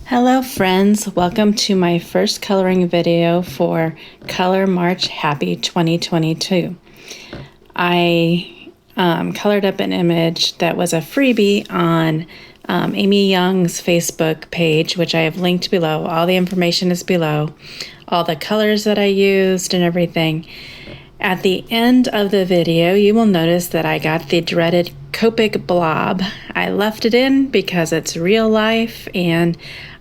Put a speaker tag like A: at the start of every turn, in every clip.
A: Hello friends, welcome to my first coloring video for Color March Happy 2022. I colored up an image that was a freebie on Amy Young's Facebook page, which I have linked below. All the information is below, all the colors that I used and everything. At the end of the video, you will notice that I got the dreaded Copic blob. I left it in because it's real life, and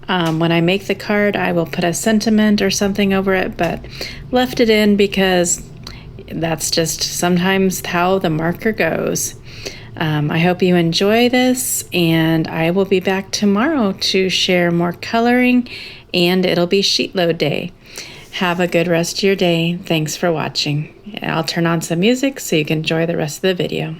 A: when I make the card, I will put a sentiment or something over it, but left it in because that's just sometimes how the marker goes. I hope you enjoy this, and I will be back tomorrow to share more coloring, and it'll be sheet load day. Have a good rest of your day. Thanks for watching. I'll turn on some music so you can enjoy the rest of the video.